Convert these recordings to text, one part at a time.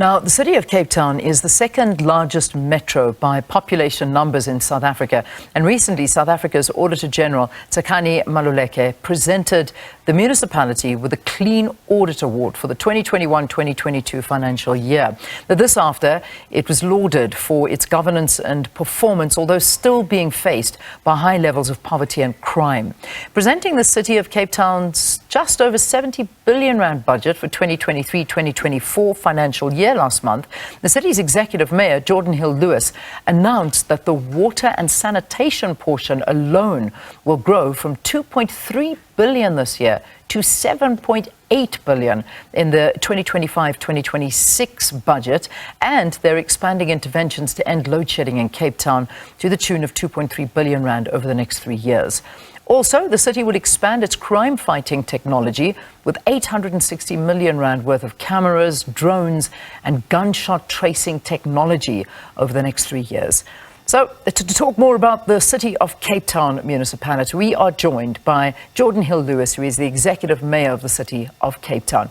Now, the city of Cape Town is the second largest metro by population numbers in South Africa. And recently, South Africa's Auditor-General, Tsakani Maluleke, presented the municipality with a Clean Audit Award for the 2021-2022 financial year. Now, this after it was lauded for its governance and performance, although still being faced by high levels of poverty and crime. Presenting the city of Cape Town's just over 70 billion rand budget for 2023-2024 financial year last month, the city's executive mayor, Geordin Hill-Lewis, announced that the water and sanitation portion alone will grow from 2.3 billion this year to 7.8 billion in the 2025-2026 budget, and they're expanding interventions to end load shedding in Cape Town to the tune of 2.3 billion rand over the next 3 years. Also, the city would expand its crime-fighting technology with 860 million rand worth of cameras, drones, and gunshot-tracing technology over the next 3 years. So, to talk more about the City of Cape Town municipality, we are joined by Geordin Hill-Lewis, who is the Executive Mayor of the City of Cape Town.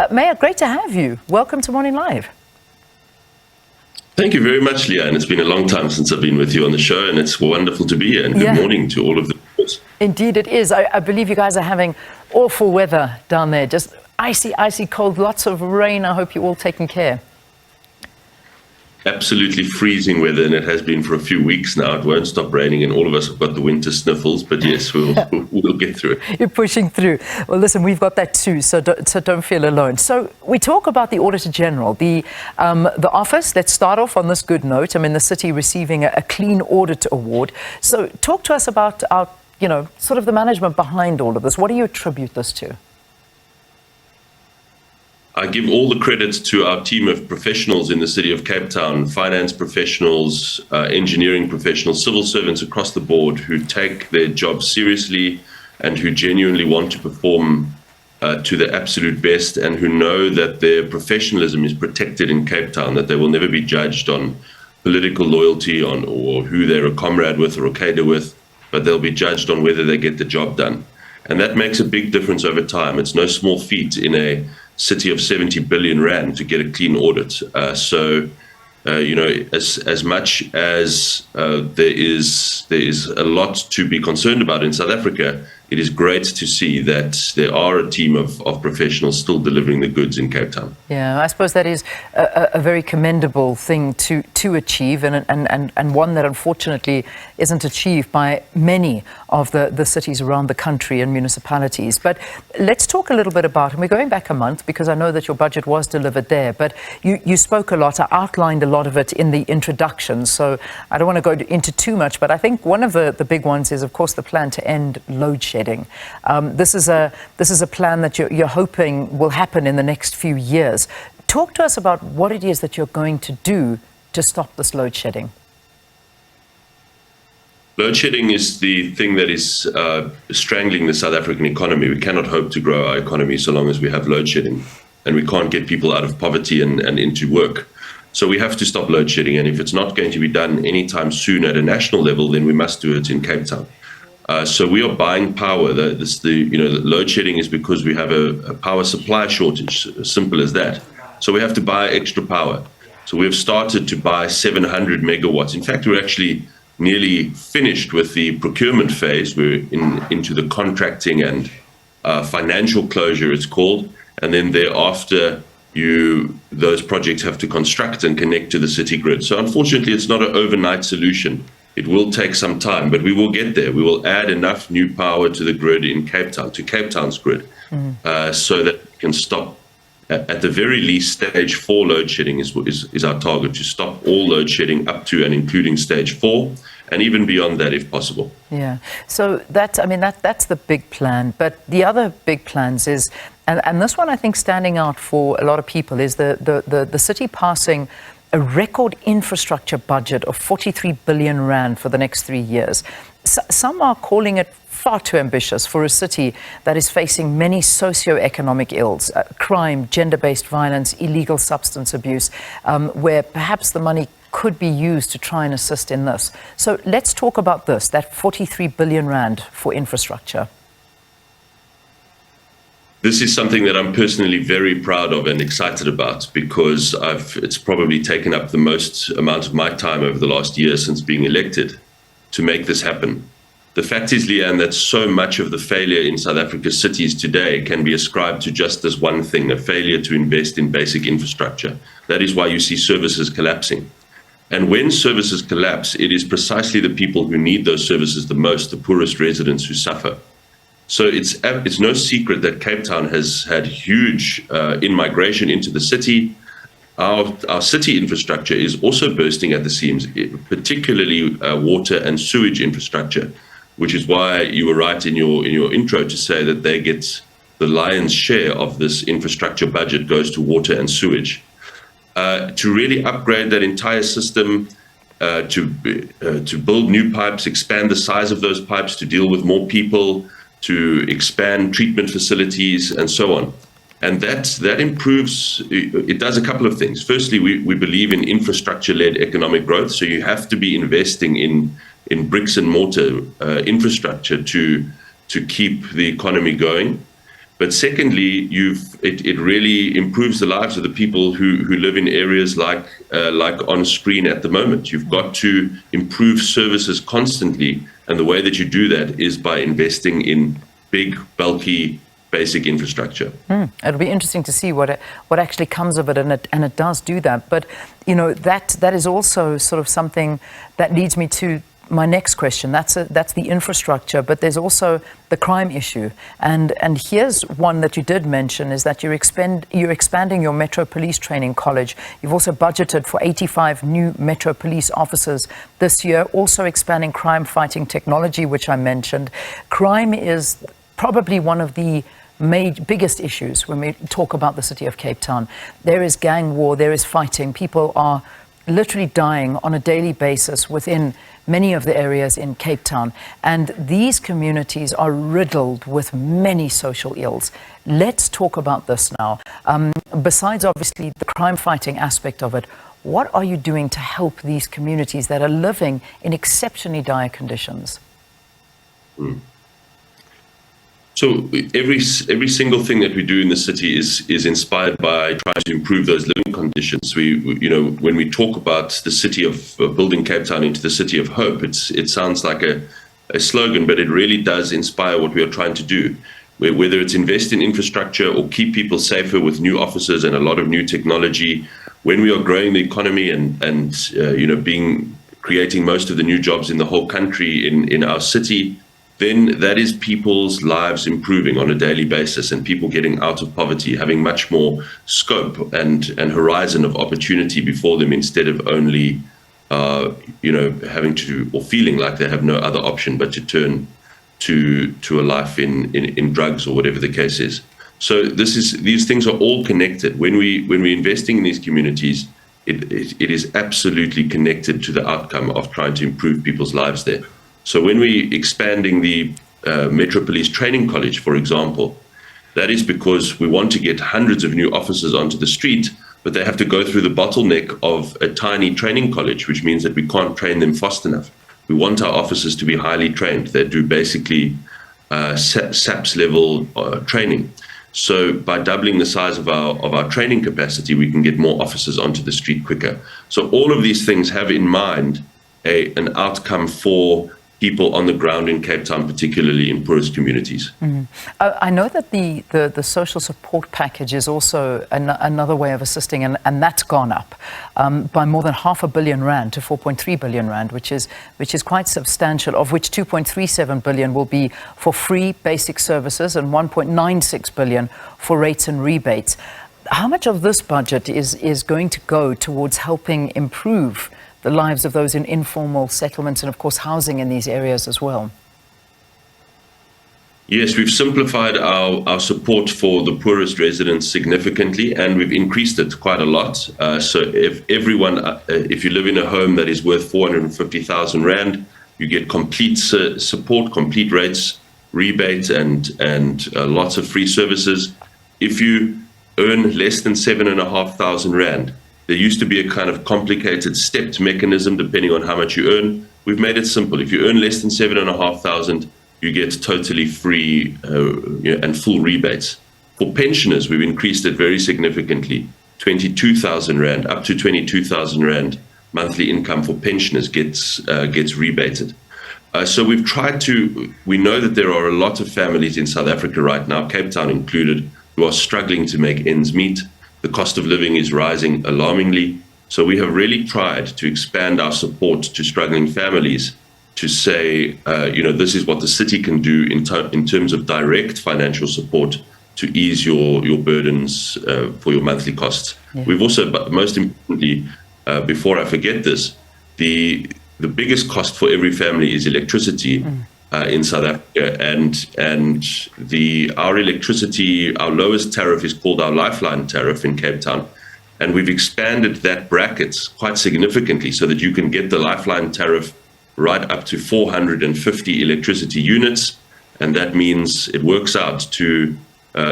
Mayor, great to have you. Welcome to Morning Live. Thank you very much, Leanne. It's been a long time since I've been with you on the show, and it's wonderful to be here. And good morning to all of the viewers. Indeed it is. I believe you guys are having awful weather down there. Just icy cold, lots of rain. I hope you're all taking care. Absolutely freezing weather, and it has been for a few weeks now. It won't stop raining, and all of us have got the winter sniffles. But yes, we'll get through it. You're pushing through. Well, listen, we've got that too, so don't feel alone. So we talk about the Auditor-General, the office. Let's start off on this good note. I mean, the city receiving a Clean Audit Award. So talk to us about sort of the management behind all of this. What do you attribute this to? I give all the credit to our team of professionals in the city of Cape Town, finance professionals, engineering professionals, civil servants across the board who take their job seriously and who genuinely want to perform to the absolute best, and who know that their professionalism is protected in Cape Town, that they will never be judged on political loyalty or who they're a comrade with or a cadre with, but they'll be judged on whether they get the job done. And that makes a big difference over time. It's no small feat in a city of 70 billion rand to get a clean audit. As much as there is a lot to be concerned about in South Africa, it is great to see that there are a team of professionals still delivering the goods in Cape Town. Yeah, I suppose that is a very commendable thing to achieve, and one that unfortunately isn't achieved by many of the cities around the country and municipalities. But let's talk a little bit about, and we're going back a month because I know that your budget was delivered there, but you spoke a lot, I outlined a lot of it in the introduction, so I don't want to go into too much, but I think one of the big ones is, of course, the plan to end load shedding. This is a plan that you're hoping will happen in the next few years. Talk to us about what it is that you're going to do to stop this load shedding. Load shedding is the thing that is strangling the South African economy. We cannot hope to grow our economy so long as we have load shedding, and we can't get people out of poverty and into work. So we have to stop load shedding, and if it's not going to be done anytime soon at a national level, then we must do it in Cape Town. So we are buying power. The load shedding is because we have a power supply shortage, as simple as that. So we have to buy extra power. So we've started to buy 700 megawatts. In fact, we're actually nearly finished with the procurement phase. We're into the contracting and financial closure, it's called. And then thereafter, those projects have to construct and connect to the city grid. So unfortunately, it's not an overnight solution. It will take some time, but we will get there. We will add enough new power to the grid in Cape Town, to Cape Town's grid, so that we can stop, at the very least, stage 4 load shedding is our target, to stop all load shedding up to and including stage 4, and even beyond that if possible. Yeah, so that's the big plan. But the other big plans is, and this one I think standing out for a lot of people, is the city passing a record infrastructure budget of 43 billion rand for the next 3 years. Some are calling it far too ambitious for a city that is facing many socio-economic ills, crime, gender-based violence, illegal substance abuse, where perhaps the money could be used to try and assist in this. So let's talk about this, that 43 billion rand for infrastructure. This is something that I'm personally very proud of and excited about, because it's probably taken up the most amount of my time over the last year since being elected to make this happen. The fact is, Leanne, that so much of the failure in South Africa's cities today can be ascribed to just this one thing: a failure to invest in basic infrastructure. That is why you see services collapsing. And when services collapse, it is precisely the people who need those services the most, the poorest residents, who suffer. So it's no secret that Cape Town has had huge in-migration into the city. Our city infrastructure is also bursting at the seams, particularly water and sewage infrastructure, which is why you were right in your intro to say that they get the lion's share of this infrastructure budget goes to water and sewage. To really upgrade that entire system, to build new pipes, expand the size of those pipes to deal with more people, to expand treatment facilities, and so on. And that improves, it does a couple of things. Firstly, we believe in infrastructure-led economic growth, so you have to be investing in bricks and mortar infrastructure to keep the economy going. But secondly, it really improves the lives of the people who live in areas like on screen at the moment. You've got to improve services constantly, and the way that you do that is by investing in big, bulky, basic infrastructure. It'll be interesting to see what actually comes of it, and it does do that. But that is also sort of something that leads me to my next question. That's the infrastructure, but there's also the crime issue. And here's one that you did mention, is that you're expanding your Metro Police Training College. You've also budgeted for 85 new Metro Police officers this year, also expanding crime-fighting technology, which I mentioned. Crime is probably one of the biggest issues when we talk about the city of Cape Town. There is gang war, there is fighting. People are literally dying on a daily basis within many of the areas in Cape Town. And these communities are riddled with many social ills. Let's talk about this now. Besides, obviously, the crime-fighting aspect of it, what are you doing to help these communities that are living in exceptionally dire conditions? So every single thing that we do in the city is inspired by trying to improve those living conditions. When we talk about the city of building Cape Town into the city of hope, it sounds like a slogan, but it really does inspire what we are trying to do. Whether it's invest in infrastructure or keep people safer with new officers and a lot of new technology, when we are growing the economy and creating most of the new jobs in the whole country in our city, then that is people's lives improving on a daily basis, and people getting out of poverty, having much more scope and horizon of opportunity before them, instead of only having to, or feeling like they have no other option but to turn to a life in drugs or whatever the case is. So these things are all connected. When we're investing in these communities, it is absolutely connected to the outcome of trying to improve people's lives there. So when we're expanding the Metro Police Training College, for example, that is because we want to get hundreds of new officers onto the street, but they have to go through the bottleneck of a tiny training college, which means that we can't train them fast enough. We want our officers to be highly trained. They do basically SABC level training. So by doubling the size of our training capacity, we can get more officers onto the street quicker. So all of these things have in mind an outcome for people on the ground in Cape Town, particularly in poorest communities. I know that the social support package is also another way of assisting, and that's gone up by more than R500 million to 4.3 billion rand, which is quite substantial, of which 2.37 billion will be for free basic services and 1.96 billion for rates and rebates. How much of this budget is going to go towards helping improve the lives of those in informal settlements and, of course, housing in these areas as well? Yes, we've simplified our support for the poorest residents significantly, and we've increased it quite a lot. So if you live in a home that is worth 450,000 Rand, you get complete support, complete rates, rebate, and lots of free services. If you earn less than 7,500 Rand, there used to be a kind of complicated stepped mechanism depending on how much you earn. We've made it simple. If you earn less than 7,500, you get totally free and full rebates. For pensioners, we've increased it very significantly. 22,000 Rand, up to 22,000 Rand monthly income for pensioners gets rebated. So we've tried to, we know that there are a lot of families in South Africa right now, Cape Town included, who are struggling to make ends meet. The cost of living is rising alarmingly. So we have really tried to expand our support to struggling families to say, this is what the city can do in terms of direct financial support to ease your burdens for your monthly costs. Yeah. We've also, but most importantly, before I forget this, the biggest cost for every family is electricity in South Africa, and our electricity, our lowest tariff is called our Lifeline tariff in Cape Town, and we've expanded that bracket quite significantly so that you can get the Lifeline tariff right up to 450 electricity units, and that means it works out to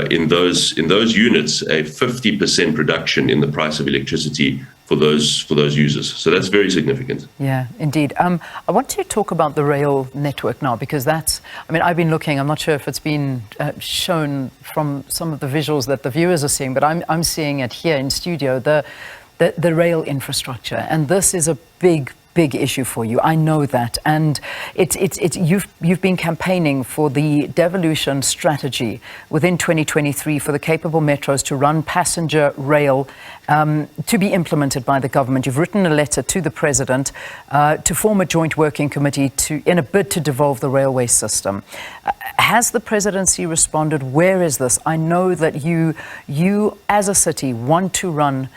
in those units a 50% reduction in the price of electricity for those users. So that's very significant. Yeah, indeed. I want to talk about the rail network now, because I've been looking, I'm not sure if it's been shown from some of the visuals that the viewers are seeing, but I'm seeing it here in studio, the rail infrastructure. And this is a big issue for you. I know that, and you've been campaigning for the devolution strategy within 2023 for the capable metros to run passenger rail to be implemented by the government. You've written a letter to the president to form a joint working committee in a bid to devolve the railway system. Has the presidency responded? Where is this? I know that you as a city want to run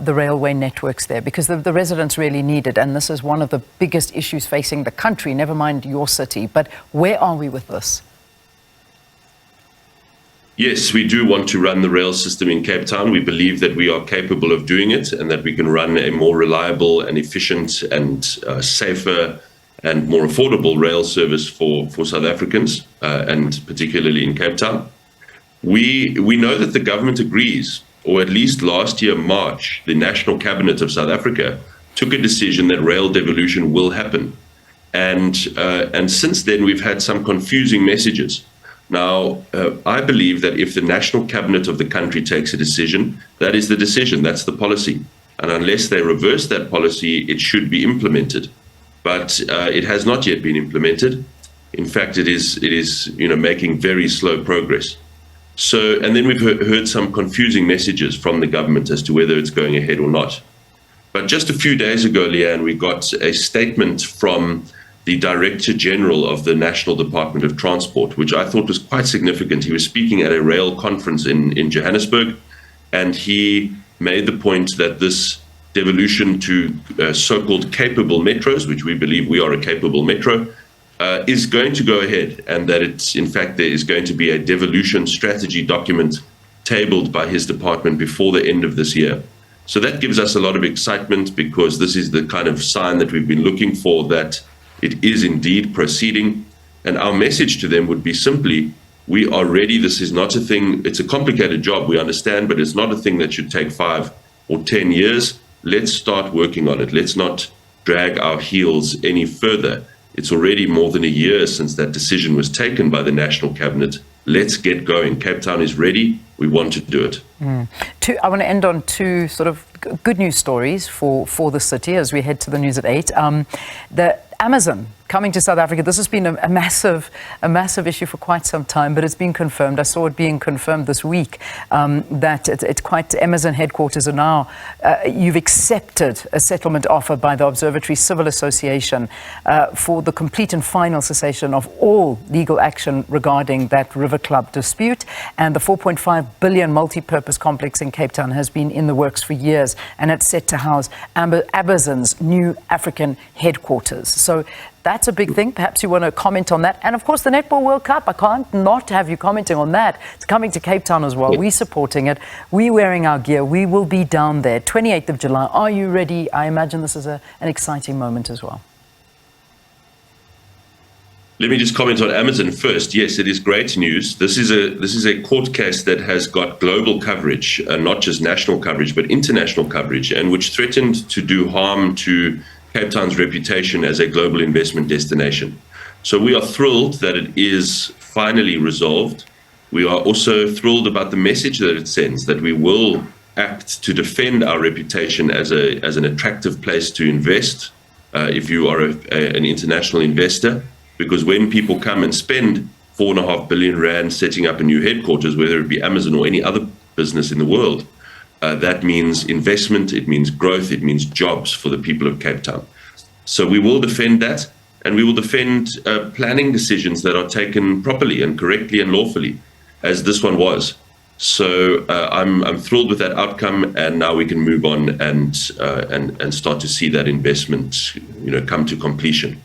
the railway networks there because the residents really need it, and this is one of the biggest issues facing the country, never mind your city. But where are we with this? Yes, we do want to run the rail system in Cape Town. We believe that we are capable of doing it and that we can run a more reliable and efficient and safer and more affordable rail service for South Africans, and particularly in Cape Town. We know that the government agrees, or at least last year, March, the National Cabinet of South Africa took a decision that rail devolution will happen. And since then, we've had some confusing messages. Now, I believe that if the National Cabinet of the country takes a decision, that is the decision, that's the policy. And unless they reverse that policy, it should be implemented. But it has not yet been implemented. In fact, it is making very slow progress. So, and then we've heard some confusing messages from the government as to whether it's going ahead or not. But just a few days ago, Leanne, we got a statement from the Director-General of the National Department of Transport, which I thought was quite significant. He was speaking at a rail conference in Johannesburg, and he made the point that this devolution to so-called capable metros, which we believe we are a capable metro, is going to go ahead, and that in fact there is going to be a devolution strategy document tabled by his department before the end of this year. So that gives us a lot of excitement, because this is the kind of sign that we've been looking for, that it is indeed proceeding. And our message to them would be simply, we are ready. This is not a thing, it's a complicated job, we understand, but it's not a thing that should take 5 or 10 years. Let's start working on it. Let's not drag our heels any further. It's already more than a year since that decision was taken by the National Cabinet. Let's get going. Cape Town is ready. We want to do it. I want to end on two sort of good news stories for the city as we head to the news at 8. The Amazon coming to South Africa. This has been a massive issue for quite some time, but it's been confirmed. I saw it being confirmed this week that it's quite, Amazon headquarters are now, you've accepted a settlement offer by the Observatory Civil Association for the complete and final cessation of all legal action regarding that River Club dispute. And the 4.5 billion multi-purpose complex in Cape Town has been in the works for years, and it's set to house Amazon's new African headquarters. So that's a big thing. Perhaps you want to comment on that. And of course, the Netball World Cup. I can't not have you commenting on that. It's coming to Cape Town as well. We're supporting it. We're wearing our gear. We will be down there. 28th of July. Are you ready? I imagine this is an exciting moment as well. Let me just comment on Amazon first. Yes, it is great news. This is a court case that has got global coverage, not just national coverage, but international coverage, and which threatened to do harm to Cape Town's reputation as a global investment destination. So we are thrilled that it is finally resolved. We are also thrilled about the message that it sends, that we will act to defend our reputation as an attractive place to invest if you are an international investor, because when people come and spend 4.5 billion rand setting up a new headquarters, whether it be Amazon or any other business in the world, that means investment, it means growth, it means jobs for the people of Cape Town. So we will defend that, and we will defend planning decisions that are taken properly and correctly and lawfully, as this one was. So I'm thrilled with that outcome, and now we can move on and start to see that investment, come to completion.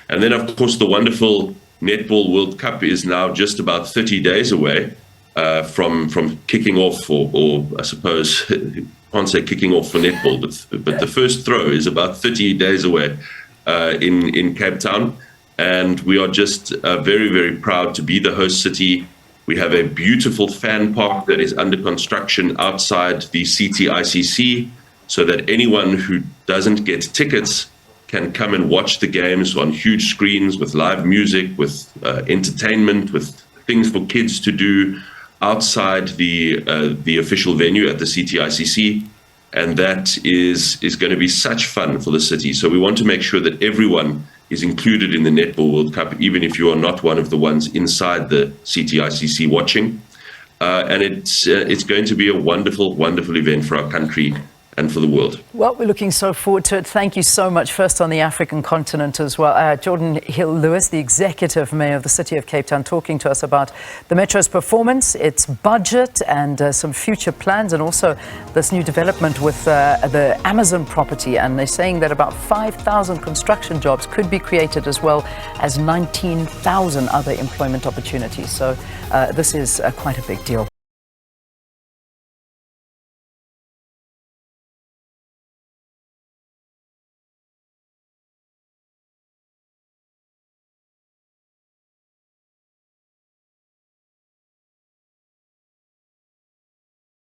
And then, of course, the wonderful Netball World Cup is now just about 30 days away from kicking off, or I suppose can't say kicking off for netball, but the first throw is about 30 days away in Cape Town, and we are just very, very proud to be the host city. We have a beautiful fan park that is under construction outside the CTICC, so that anyone who doesn't get tickets can come and watch the games on huge screens with live music, with entertainment, with things for kids to do outside the official venue at the CTICC. And that is going to be such fun for the city. So we want to make sure that everyone is included in the Netball World Cup, even if you are not one of the ones inside the CTICC watching. And it's going to be a wonderful, wonderful event for our country and for the world. Well, we're looking so forward to it. Thank you so much. First on the African continent as well. Geordin Hill-Lewis, the Executive Mayor of the City of Cape Town, talking to us about the Metro's performance, its budget and some future plans, and also this new development with the Amazon property. And they're saying that about 5,000 construction jobs could be created, as well as 19,000 other employment opportunities. So this is quite a big deal.